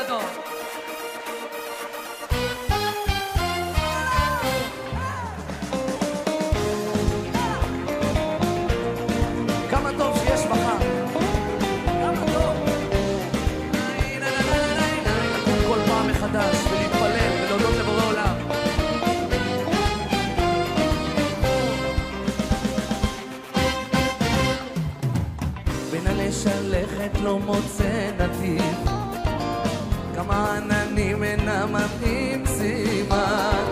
גדול. כמה טוב שיש מחר. כמה טוב. לקום כל פעם מחדש ולהתפלל ולהודות לבורא עולם. בין הלשלכת לא מוצא נתיב, כמה עננים אינם מתאים סימן,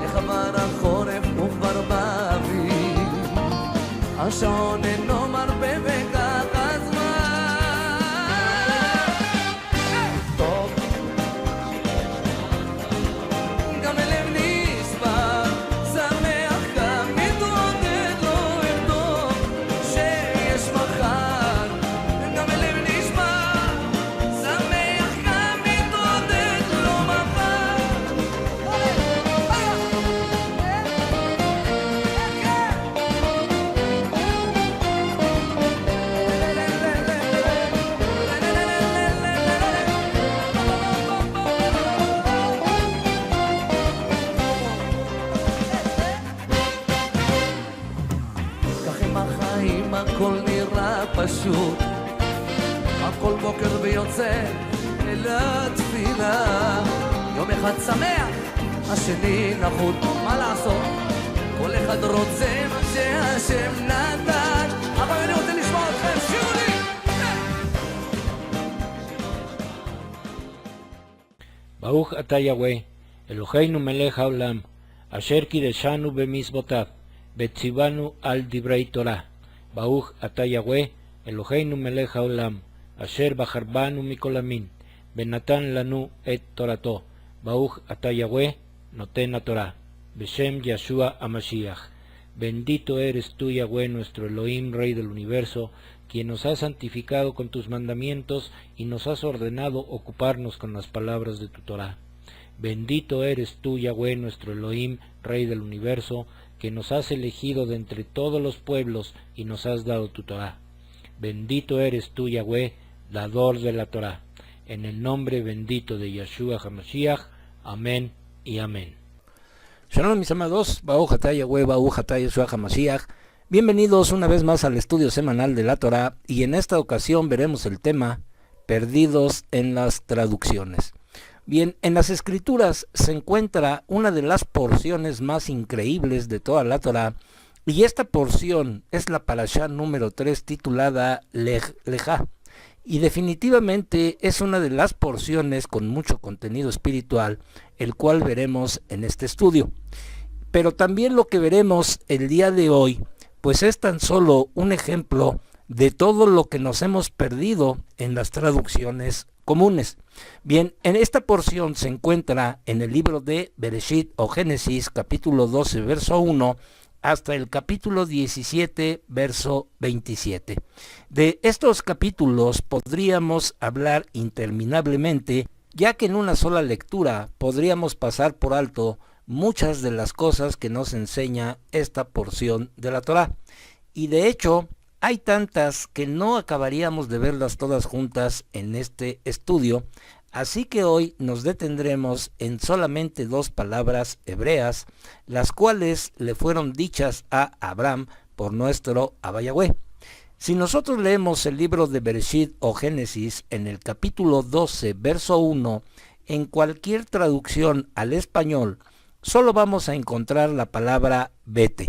איך עבר החורף וכבר באביב, השעון אינו מרפה וכך הזמן. טוב, גם הלב נשבר, שמח גם מתעודד, לא ארדום שיש מחר. גם הלב נשבר, שמח גם מתעודד, לא מחר. כך עם החיים הכל נראה פשוט, הכל בוקר ויוצא אל התפילה. יום אחד שמח, השני נחות, מה לעשות? כל אחד רוצה מה שהשם נתן. אבל אני רוצה לשמוע אתכם, שירו לי! ברוך אתה יהוה, אלוהינו מלך העולם, אשר קידשנו במצוותיו, וציוונו על דברי תורה. ברוך אתה יהוה, אלוהינו מלך העולם, אשר בחר בנו מכל המין, ונתן לנו את תורתו. ברוך אתה יהוה, נותן התורה. Beshem Yeshua HaMashiach. Bendito eres tú, Yahweh, nuestro Elohim, Rey del Universo, quien nos has santificado con tus mandamientos y nos has ordenado ocuparnos con las palabras de tu Torah. Bendito eres tú, Yahweh, nuestro Elohim, Rey del Universo, que nos has elegido de entre todos los pueblos y nos has dado tu Torah. Bendito eres tú, Yahweh, dador de la Torah. En el nombre bendito de Yeshua HaMashiach. Amén y amén. Shalom mis amados, Baruch atah Yahweh, Baruch atah Yeshua HaMashiach. Bienvenidos una vez más al estudio semanal de la Torah, y en esta ocasión veremos el tema perdidos en las traducciones. Bien, en las escrituras se encuentra una de las porciones más increíbles de toda la Torah, y esta porción es la parashá número 3 titulada Lech Lechá. Y definitivamente es una de las porciones con mucho contenido espiritual, el cual veremos en este estudio. Pero también lo que veremos el día de hoy, pues es tan solo un ejemplo de todo lo que nos hemos perdido en las traducciones comunes. Bien, en esta porción se encuentra en el libro de Bereshit o Génesis, capítulo 12, verso 1, hasta el capítulo 17, verso 27. De estos capítulos podríamos hablar interminablemente, ya que en una sola lectura podríamos pasar por alto muchas de las cosas que nos enseña esta porción de la Torah. Y de hecho, hay tantas que no acabaríamos de verlas todas juntas en este estudio, así que hoy nos detendremos en solamente dos palabras hebreas, las cuales le fueron dichas a Abraham por nuestro Abba Yahweh. Si nosotros leemos el libro de Bereshit o Génesis en el capítulo 12, verso 1, en cualquier traducción al español, solo vamos a encontrar la palabra vete.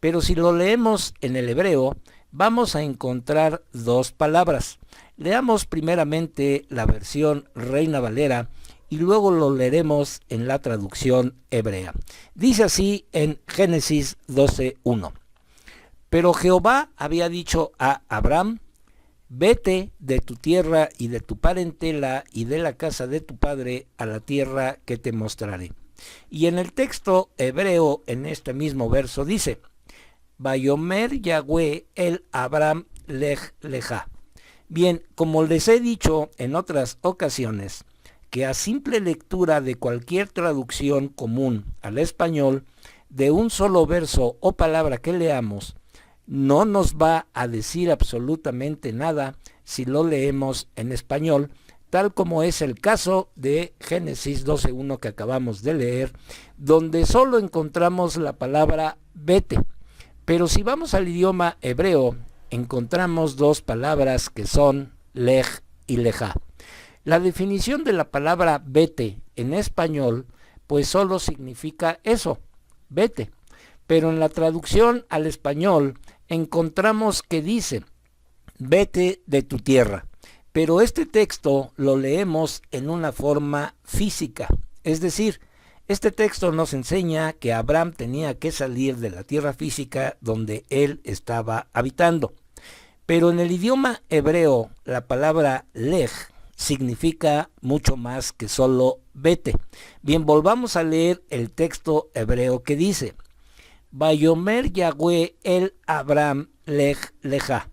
Pero si lo leemos en el hebreo, vamos a encontrar dos palabras. Leamos primeramente la versión Reina Valera y luego lo leeremos en la traducción hebrea. Dice así en Génesis 12:1. Pero Jehová había dicho a Abraham: vete de tu tierra y de tu parentela y de la casa de tu padre a la tierra que te mostraré. Y en el texto hebreo, en este mismo verso, dice: Vayomer Yahweh el Abraham lech lechá. Bien, como les he dicho en otras ocasiones, que a simple lectura de cualquier traducción común al español, de un solo verso o palabra que leamos, no nos va a decir absolutamente nada si lo leemos en español, tal como es el caso de Génesis 12:1 que acabamos de leer, donde solo encontramos la palabra vete. Pero si vamos al idioma hebreo, encontramos dos palabras que son lej y lejá. La definición de la palabra vete en español, pues solo significa eso, vete. Pero en la traducción al español encontramos que dice, vete de tu tierra. Pero este texto lo leemos en una forma física, es decir, este texto nos enseña que Abraham tenía que salir de la tierra física donde él estaba habitando. Pero en el idioma hebreo, la palabra lej significa mucho más que solo vete. Bien, volvamos a leer el texto hebreo que dice, Vayomer Yahweh el Abraham lej lejá.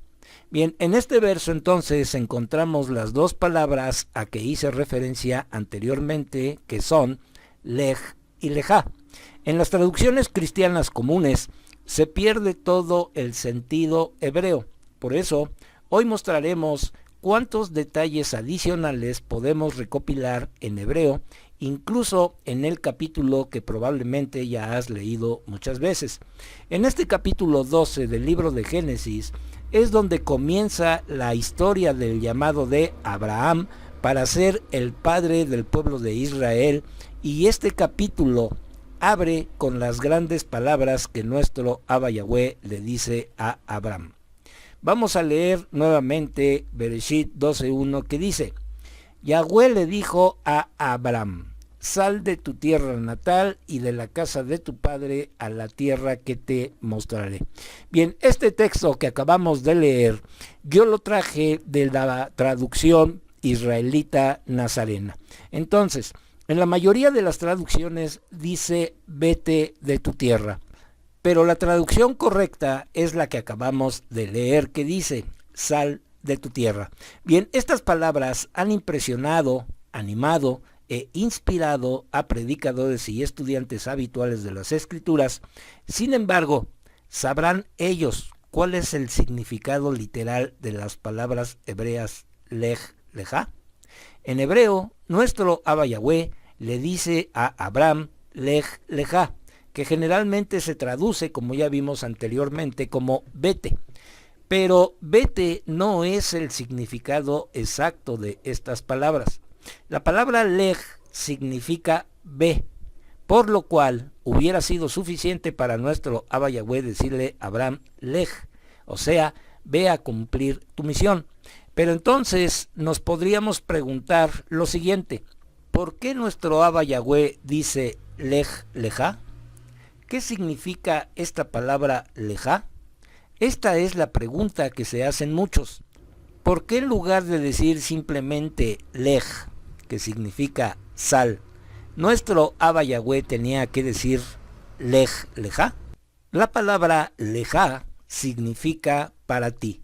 Bien, en este verso entonces encontramos las dos palabras a que hice referencia anteriormente, que son lej y lejá. En las traducciones cristianas comunes se pierde todo el sentido hebreo. Por eso, hoy mostraremos cuántos detalles adicionales podemos recopilar en hebreo, incluso en el capítulo que probablemente ya has leído muchas veces. En este capítulo 12 del libro de Génesis es donde comienza la historia del llamado de Abraham para ser el padre del pueblo de Israel, y este capítulo abre con las grandes palabras que nuestro Abba Yahweh le dice a Abraham. Vamos a leer nuevamente Bereshit 12:1 que dice, Yahweh le dijo a Abraham, sal de tu tierra natal y de la casa de tu padre a la tierra que te mostraré. Bien, este texto que acabamos de leer, yo lo traje de la traducción israelita nazarena. Entonces, en la mayoría de las traducciones dice vete de tu tierra, pero la traducción correcta es la que acabamos de leer, que dice sal de tu tierra. Bien, estas palabras han impresionado, animado e inspirado a predicadores y estudiantes habituales de las Escrituras. Sin embargo, ¿sabrán ellos cuál es el significado literal de las palabras hebreas lej, lejá? En hebreo, nuestro Abba Yahweh le dice a Abraham lej, lejá, que generalmente se traduce, como ya vimos anteriormente, como vete. Pero vete no es el significado exacto de estas palabras. La palabra lej significa ve, por lo cual hubiera sido suficiente para nuestro Abba Yahweh decirle a Abraham lej, o sea, ve a cumplir tu misión. Pero entonces nos podríamos preguntar lo siguiente, ¿por qué nuestro Abba Yahweh dice lej, lejá? ¿Qué significa esta palabra lejá? Esta es la pregunta que se hacen muchos. ¿Por qué en lugar de decir simplemente lej, que significa sal, nuestro Abba Yahweh tenía que decir lej, lejá? La palabra lejá significa para ti.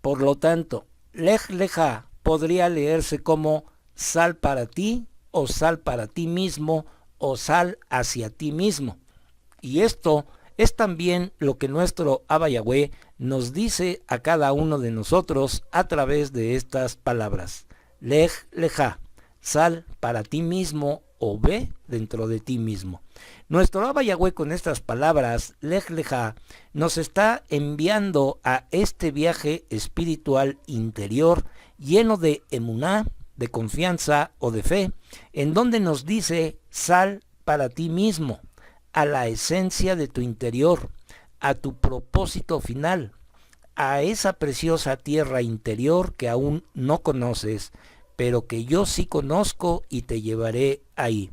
Por lo tanto, lej, lejá podría leerse como sal para ti, o sal para ti mismo, o sal hacia ti mismo. Y esto es también lo que nuestro Abba Yahweh nos dice a cada uno de nosotros a través de estas palabras. Lej, lejá, sal para ti mismo o ve dentro de ti mismo. Nuestro Abba Yahweh con estas palabras, lej, lejá, nos está enviando a este viaje espiritual interior lleno de emuná, de confianza o de fe, en donde nos dice sal para ti mismo, a la esencia de tu interior, a tu propósito final, a esa preciosa tierra interior que aún no conoces, pero que yo sí conozco y te llevaré ahí.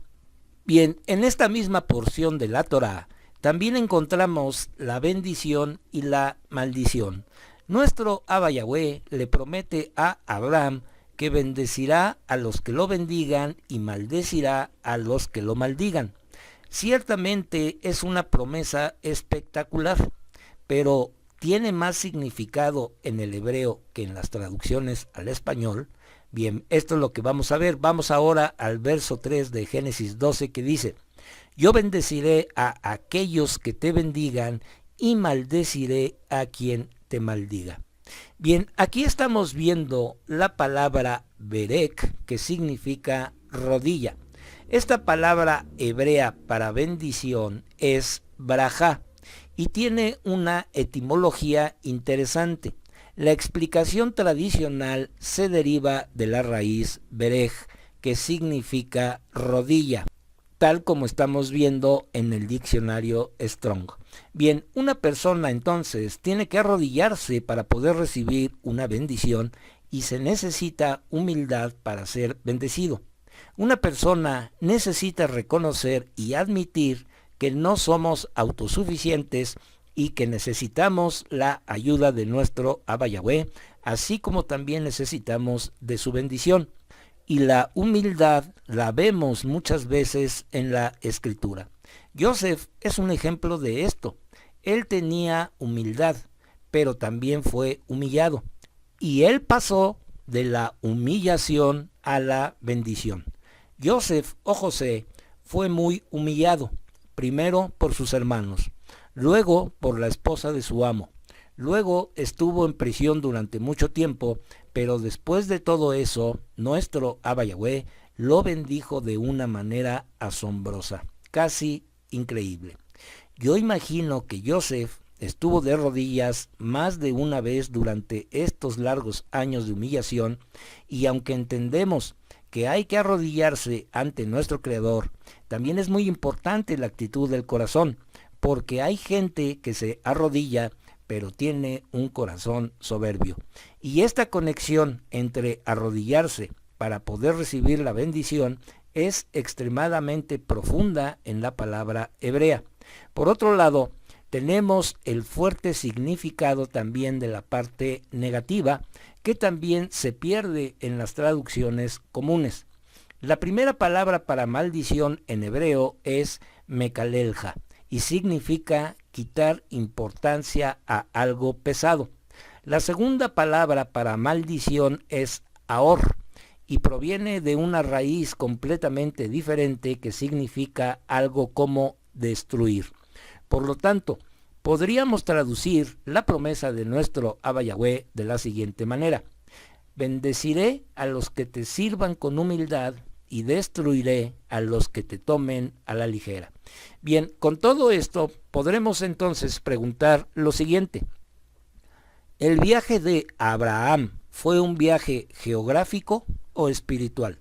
Bien, en esta misma porción de la Torá también encontramos la bendición y la maldición. Nuestro Abba Yahweh le promete a Abraham que bendecirá a los que lo bendigan y maldecirá a los que lo maldigan. Ciertamente es una promesa espectacular, pero tiene más significado en el hebreo que en las traducciones al español. Bien, esto es lo que vamos a ver. Vamos ahora al verso 3 de Génesis 12 que dice, yo bendeciré a aquellos que te bendigan y maldeciré a quien te maldiga. Bien, aquí estamos viendo la palabra berek, que significa rodilla. Esta palabra hebrea para bendición es brajá y tiene una etimología interesante. La explicación tradicional se deriva de la raíz berej, que significa rodilla, tal como estamos viendo en el diccionario Strong. Bien, una persona entonces tiene que arrodillarse para poder recibir una bendición y se necesita humildad para ser bendecido. Una persona necesita reconocer y admitir que no somos autosuficientes y que necesitamos la ayuda de nuestro Abba Yahweh, así como también necesitamos de su bendición. Y la humildad la vemos muchas veces en la Escritura. Joseph es un ejemplo de esto. Él tenía humildad, pero también fue humillado. Y él pasó de la humillación a la bendición. Joseph o José fue muy humillado, primero por sus hermanos, luego por la esposa de su amo. Luego estuvo en prisión durante mucho tiempo, pero después de todo eso, nuestro Abba Yahweh lo bendijo de una manera asombrosa, casi increíble. Yo imagino que Joseph estuvo de rodillas más de una vez durante estos largos años de humillación, y aunque entendemos que hay que arrodillarse ante nuestro Creador, también es muy importante la actitud del corazón, porque hay gente que se arrodilla pero tiene un corazón soberbio. Y esta conexión entre arrodillarse para poder recibir la bendición es extremadamente profunda en la palabra hebrea. Por otro lado, tenemos el fuerte significado también de la parte negativa, que también se pierde en las traducciones comunes. La primera palabra para maldición en hebreo es mekalelja y significa quitar importancia a algo pesado. La segunda palabra para maldición es ahor y proviene de una raíz completamente diferente que significa algo como destruir. Por lo tanto, podríamos traducir la promesa de nuestro Abba Yahweh de la siguiente manera: bendeciré a los que te sirvan con humildad y destruiré a los que te tomen a la ligera. Bien, con todo esto podremos entonces preguntar lo siguiente: ¿el viaje de Abraham fue un viaje geográfico o espiritual?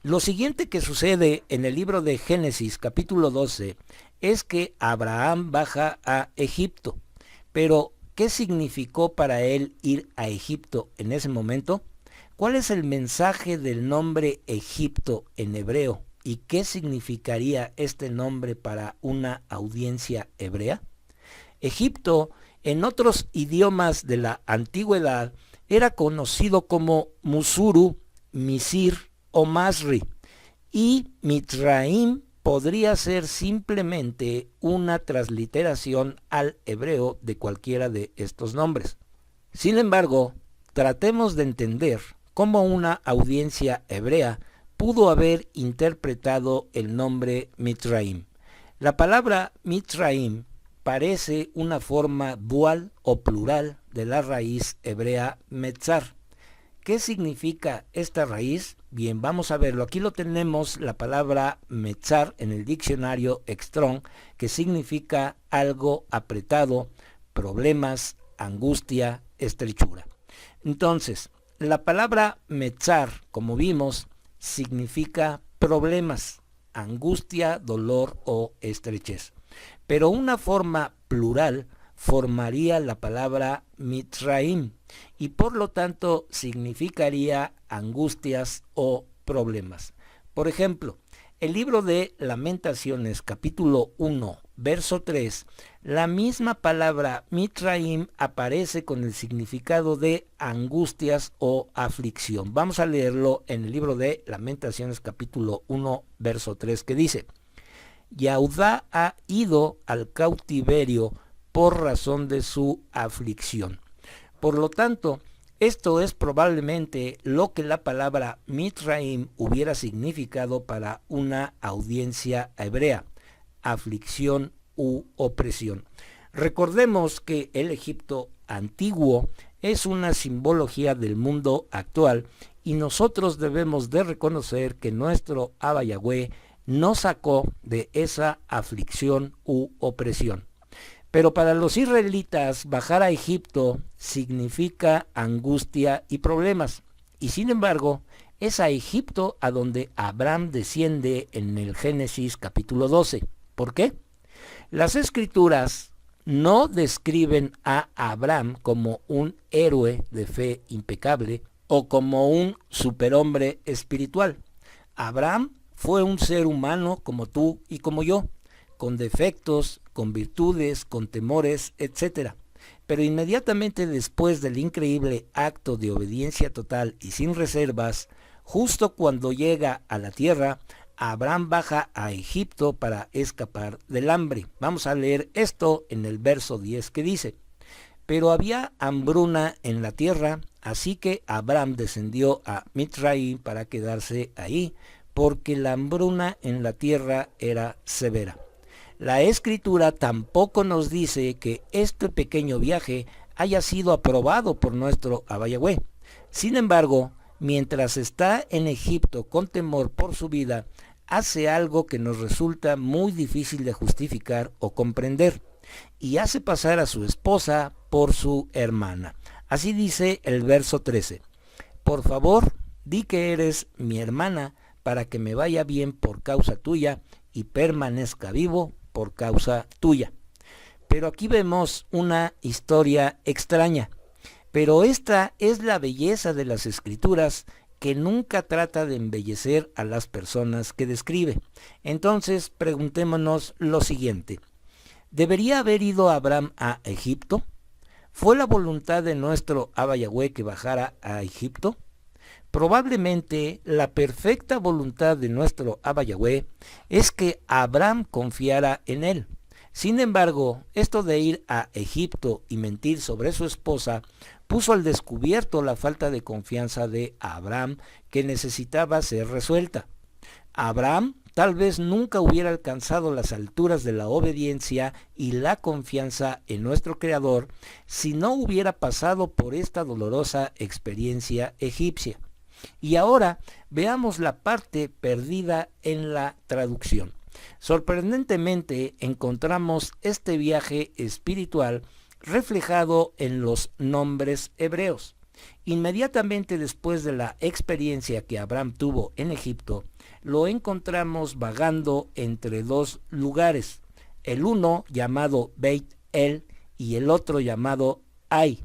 Lo siguiente que sucede en el libro de Génesis capítulo 12 es que Abraham baja a Egipto. Pero, ¿qué significó para él ir a Egipto en ese momento? ¿Cuál es el mensaje del nombre Egipto en hebreo? ¿Y qué significaría este nombre para una audiencia hebrea? Egipto, en otros idiomas de la antigüedad, era conocido como Musuru, Misir o Masri, y Mitraim podría ser simplemente una transliteración al hebreo de cualquiera de estos nombres. Sin embargo, tratemos de entender cómo una audiencia hebrea pudo haber interpretado el nombre Mitraim. La palabra Mitraim parece una forma dual o plural de la raíz hebrea metzar. ¿Qué significa esta raíz? Bien, vamos a verlo. Aquí lo tenemos, la palabra metzar en el diccionario Strong, que significa algo apretado, problemas, angustia, estrechura. Entonces, la palabra metzar, como vimos, significa problemas, angustia, dolor o estrechez. Pero una forma plural formaría la palabra mitraim y por lo tanto significaría angustias o problemas. Por ejemplo, el libro de Lamentaciones capítulo 1 verso 3, la misma palabra mitraim aparece con el significado de angustias o aflicción. Vamos a leerlo en el libro de Lamentaciones capítulo 1 verso 3, que dice: Yahudá ha ido al cautiverio por razón de su aflicción. Por lo tanto, esto es probablemente lo que la palabra mitraim hubiera significado para una audiencia hebrea: aflicción u opresión. Recordemos que el Egipto antiguo es una simbología del mundo actual y nosotros debemos de reconocer que nuestro Abba Yahweh nos sacó de esa aflicción u opresión. Pero para los israelitas bajar a Egipto significa angustia y problemas. Y sin embargo, es a Egipto a donde Abraham desciende en el Génesis capítulo 12. ¿Por qué? Las escrituras no describen a Abraham como un héroe de fe impecable o como un superhombre espiritual. Abraham fue un ser humano como tú y como yo, con defectos, con virtudes, con temores, etc. Pero inmediatamente después del increíble acto de obediencia total y sin reservas, justo cuando llega a la tierra, Abraham baja a Egipto para escapar del hambre. Vamos a leer esto en el verso 10 que dice: pero había hambruna en la tierra, así que Abraham descendió a Mitzraim para quedarse ahí, porque la hambruna en la tierra era severa. La escritura tampoco nos dice que este pequeño viaje haya sido aprobado por nuestro Abba Yahweh. Sin embargo, mientras está en Egipto con temor por su vida, hace algo que nos resulta muy difícil de justificar o comprender, y hace pasar a su esposa por su hermana. Así dice el verso 13. Por favor, di que eres mi hermana para que me vaya bien por causa tuya y permanezca vivo por causa tuya. Pero aquí vemos una historia extraña. Pero esta es la belleza de las escrituras, que nunca trata de embellecer a las personas que describe. Entonces preguntémonos lo siguiente: ¿debería haber ido Abraham a Egipto? ¿Fue la voluntad de nuestro Abba Yahweh que bajara a Egipto? Probablemente la perfecta voluntad de nuestro Abba Yahweh es que Abraham confiara en él. Sin embargo, esto de ir a Egipto y mentir sobre su esposa puso al descubierto la falta de confianza de Abraham, que necesitaba ser resuelta. Abraham tal vez nunca hubiera alcanzado las alturas de la obediencia y la confianza en nuestro Creador si no hubiera pasado por esta dolorosa experiencia egipcia. Y ahora veamos la parte perdida en la traducción. Sorprendentemente encontramos este viaje espiritual reflejado en los nombres hebreos. Inmediatamente después de la experiencia que Abraham tuvo en Egipto, lo encontramos vagando entre dos lugares, el uno llamado Beit El y el otro llamado Ai.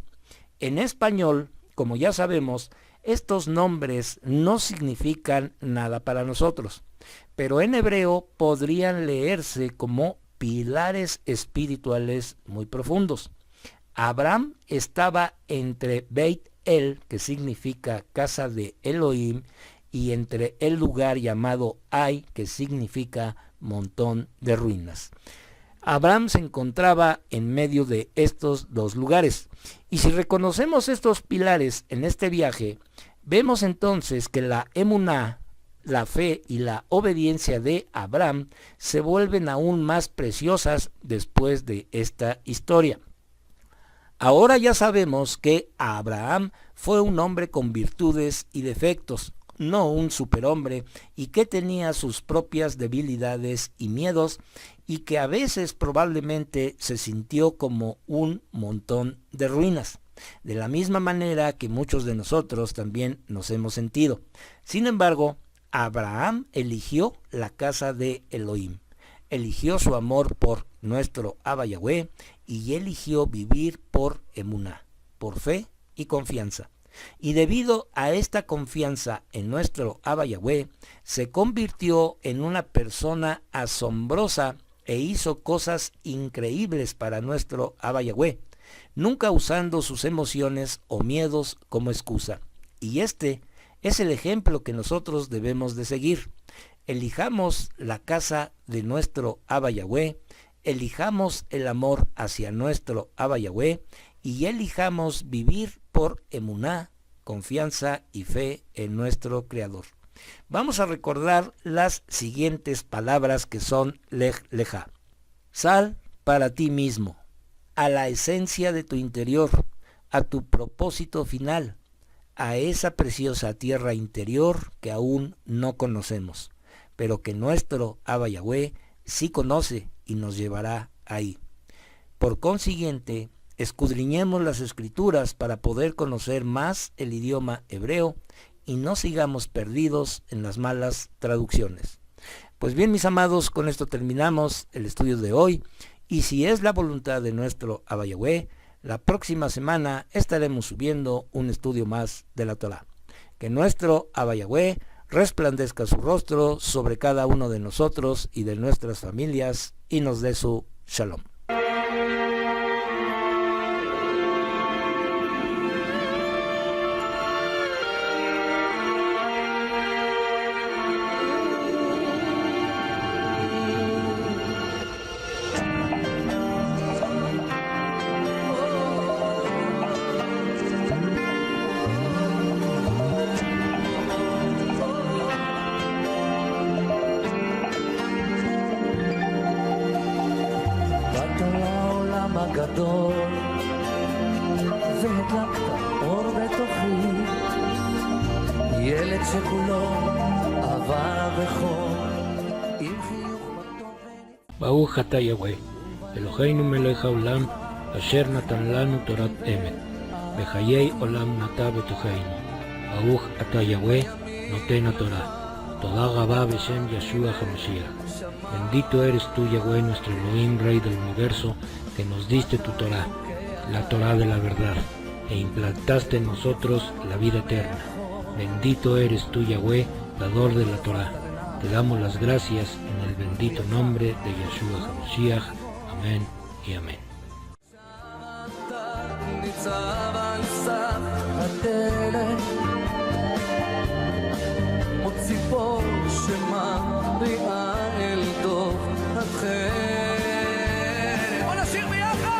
En español, como ya sabemos, estos nombres no significan nada para nosotros, pero en hebreo podrían leerse como pilares espirituales muy profundos. Abraham estaba entre Beit El, que significa casa de Elohim, y entre el lugar llamado Ai, que significa montón de ruinas. Abraham se encontraba en medio de estos dos lugares. Y si reconocemos estos pilares en este viaje, vemos entonces que la emuná, la fe y la obediencia de Abraham se vuelven aún más preciosas después de esta historia. Ahora ya sabemos que Abraham fue un hombre con virtudes y defectos, no un superhombre, y que tenía sus propias debilidades y miedos, y que a veces probablemente se sintió como un montón de ruinas, de la misma manera que muchos de nosotros también nos hemos sentido. Sin embargo, Abraham eligió la casa de Elohim, eligió su amor por nuestro Abba Yahweh y eligió vivir por emuná, por fe y confianza. Y debido a esta confianza en nuestro Abba Yahweh, se convirtió en una persona asombrosa e hizo cosas increíbles para nuestro Abba Yahweh, nunca usando sus emociones o miedos como excusa. Y este es el ejemplo que nosotros debemos de seguir. Elijamos la casa de nuestro Abba Yahweh, elijamos el amor hacia nuestro Abba Yahweh y elijamos vivir por emuná, confianza y fe en nuestro Creador. Vamos a recordar las siguientes palabras que son Lej Lejá. Sal para ti mismo, a la esencia de tu interior, a tu propósito final, a esa preciosa tierra interior que aún no conocemos, pero que nuestro Abba Yahweh sí conoce y nos llevará ahí. Por consiguiente, escudriñemos las Escrituras para poder conocer más el idioma hebreo y no sigamos perdidos en las malas traducciones. Pues bien, mis amados, con esto terminamos el estudio de hoy, y si es la voluntad de nuestro Abba Yahweh, la próxima semana estaremos subiendo un estudio más de la Torá. Que nuestro Abba Yahweh resplandezca su rostro sobre cada uno de nosotros y de nuestras familias y nos dé su shalom. הגדול והדלקת אור בתוכי, ילד שכולו אהבה וחום עם חיוך בתוכן. ברוך אתה יהוה, אלוהינו מלך העולם, אשר נתן לנו תורת אמת, בחיי עולם נטע בתוכנו. ברוך אתה יהוה, נותן התורה. תודה רבה בשם ישוע המשיח. Bendito eres tú, Yahweh, nuestro Elohim, Rey del Universo, que nos diste tu Torah, la Torah de la verdad, e implantaste en nosotros la vida eterna. Bendito eres tú, Yahweh, dador de la Torah. Te damos las gracias en el bendito nombre de Yeshua HaMashiach. Amén y amén. ציפור שמריעה אל דוב החן. בוא נשיר ביחד!